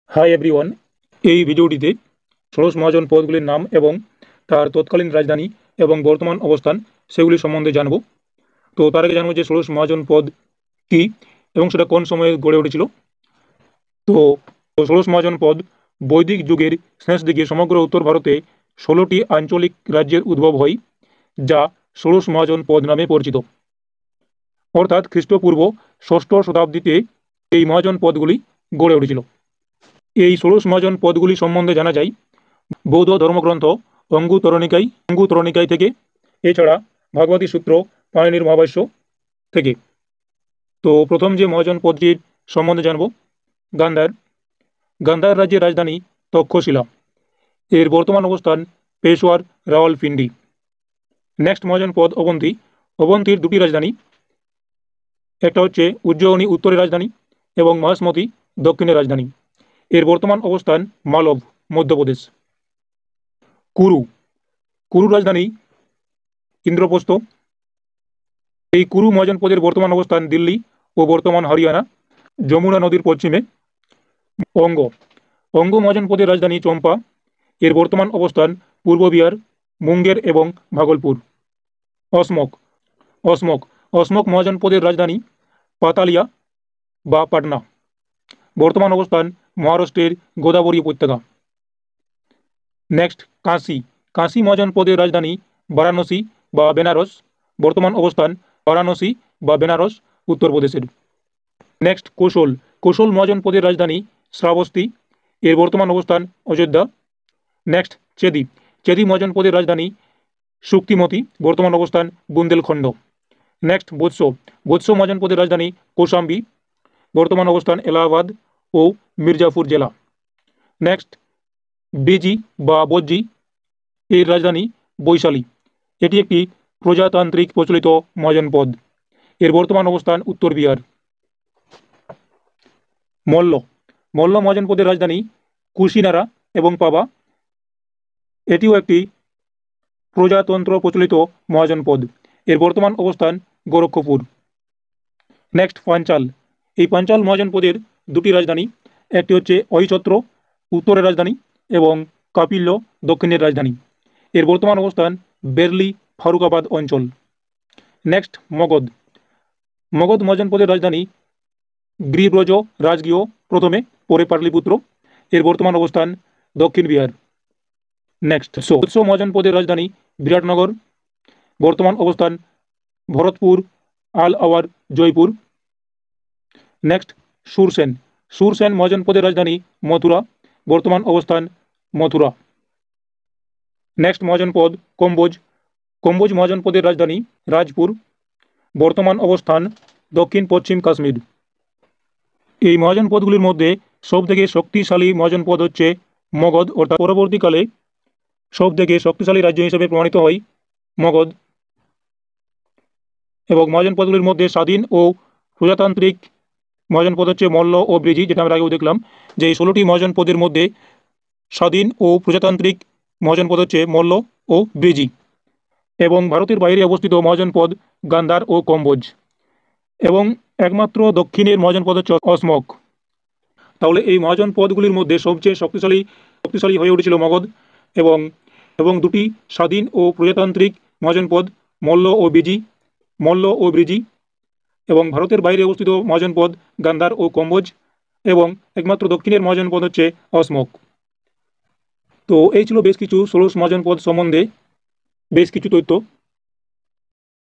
Hi everyone, এই ভিডিওটিতে ষোড়শ মহাজন পদগুলির নাম এবং তার তৎকালীন রাজধানী এবং বর্তমান অবস্থান সেগুলি সম্বন্ধে জানব। তো তার আগে জানবো যে ষোড়শ মহাজন পদ কী এবং সেটা কোন সময়ে গড়ে উঠেছিল। তো ষোড়শ মহাজন পদ বৈদিক যুগের শেষ দিকে সমগ্র উত্তর ভারতে 16টি আঞ্চলিক রাজ্যের উদ্ভব হয়, যা ষোড়শ মহাজন পদ নামে পরিচিত। অর্থাৎ খ্রিস্টপূর্ব ষষ্ঠ শতাব্দীতে এই মহাজন পদগুলি গড়ে উঠেছিল। এই ষোড়শ মহাজন পদগুলি সম্বন্ধে জানা যায় বৌদ্ধ ধর্মগ্রন্থ অঙ্গুতরণিকায় থেকে, এছাড়া ভাগবতী সূত্র, পাণিনির মহাভাষ্য থেকে। তো প্রথম যে মহাজন পদটির সম্বন্ধে জানব, গান্ধার। গান্ধার রাজ্যের রাজধানী তক্ষশিলা। এর বর্তমান অবস্থান পেশোয়ার, রাওয়ালপিন্ডি। নেক্সট মহাজন পদ অবন্তী। অবন্তীর দুটি রাজধানী, একটা হচ্ছে উজ্জয়িনী উত্তরের রাজধানী এবং মহেশমতি দক্ষিণের রাজধানী। এর বর্তমান অবস্থান মালব, মধ্যপ্রদেশ। কুরু। কুরুর রাজধানী ইন্দ্রপ্রস্থ। এই কুরু মহাজন পদের বর্তমান অবস্থান দিল্লি ও বর্তমান হরিয়ানা, যমুনা নদীর পশ্চিমে। অঙ্গ। অঙ্গ মহাজন পদের রাজধানী চম্পা। এর বর্তমান অবস্থান পূর্ব বিহার, মুঙ্গের এবং ভাগলপুর। অসমক। অসমক অসমক মহাজন পদের রাজধানী পাতালিয়া বা পাটনা। বর্তমান অবস্থান মহারাষ্ট্রের গোদাবরী উপত্যকা। নেক্সট কাশী। কাশী মহাজন পদের রাজধানী বারাণসী বা বেনারস। বর্তমান অবস্থান বারাণসী বা বেনারস, উত্তরপ্রদেশের। নেক্সট কোশল। কোশল মহাজন পদের রাজধানী শ্রাবস্তি। এর বর্তমান অবস্থান অযোধ্যা। নেক্সট চেদি। চেদি মহাজন পদের রাজধানী শুক্তিমতি। বর্তমান অবস্থান বুন্দেলখণ্ড। নেক্সট বৎস। বৎস মহাজন পদের রাজধানী কৌশাম্বী। বর্তমান অবস্থান এলাহাবাদ ও মির্জাপুর জেলা। নেক্সট বেজি বা বজ্জি। এর রাজধানী বৈশালী। এটি একটি প্রজাতান্ত্রিক প্রচলিত মহাজন পদ। এর বর্তমান অবস্থান উত্তর বিহার। মল্ল। মল্ল মহাজন পদের রাজধানী কুশিনারা এবং পাবা। এটিও একটি প্রজাতন্ত্র প্রচলিত মহাজন পদ। এর বর্তমান অবস্থান গোরক্ষপুর। নেক্সট পাঞ্চাল। এই পাঞ্চাল মহাজন পদের দুটি রাজধানী, একটি হচ্ছে অহিছত্র উত্তরের রাজধানী এবং কাপিল্য দক্ষিণের রাজধানী। এর বর্তমান অবস্থান বেরলি, ফারুকাবাদ অঞ্চল। নেক্সট মগধ। মগধ মহাজন পদের রাজধানী গিরিব্রজ রাজগীয় প্রথমে, পরে পাটলিপুত্র। এর বর্তমান অবস্থান দক্ষিণ বিহার। নেক্সট উৎস মহাজন পদের রাজধানী বিরাটনগর। বর্তমান অবস্থান ভরতপুর, আল আওয়ার, জয়পুর। নেক্সট সুরসেন। সুরসেন মহাজন পদের রাজধানী মথুরা। বর্তমান অবস্থান মথুরা। নেক্সট মহাজন পদ কম্বোজ। কম্বোজ মহাজন পদের রাজধানী রাজপুর। বর্তমান অবস্থান দক্ষিণ পশ্চিম কাশ্মীর। এই মহাজন পদগুলির মধ্যে সবথেকে শক্তিশালী মহাজন পদ হচ্ছে মগধ, অর্থাৎ পরবর্তীকালে সবথেকে শক্তিশালী রাজ্য হিসেবে প্রমাণিত হয় মগধ। এবং মহাজন পদগুলির মধ্যে স্বাধীন ও প্রজাতান্ত্রিক মহাজন পদ হচ্ছে মল্ল ও ব্রিজি, যেটা আমরা আগেও দেখলাম যে এই 16টি মহাজন পদের মধ্যে স্বাধীন ও প্রজাতান্ত্রিক মহাজন পদ হচ্ছে মল্ল ও ব্রিজি। এবং ভারতের বাইরে অবস্থিত মহাজন পদ গান্ধার ও কম্বোজ। এবং একমাত্র দক্ষিণের মহাজন পদ হচ্ছে অসমক। তাহলে এই মহাজন পদগুলির মধ্যে সবচেয়ে শক্তিশালী হয়ে উঠেছিল মগধ, এবং এবং দুটি স্বাধীন ও প্রজাতান্ত্রিক মহাজন পদ মল্ল ও ব্রিজি। এবং ভারতের বাইরে অবস্থিত মহাজন পদ গান্ধার ও কম্বোজ। এবং একমাত্র দক্ষিণের মহাজন পদ হচ্ছে অসমক। তো এই ছিল বেশ কিছু ষোড়শ মহাজন পদ সম্বন্ধে বেশ কিছু তথ্য।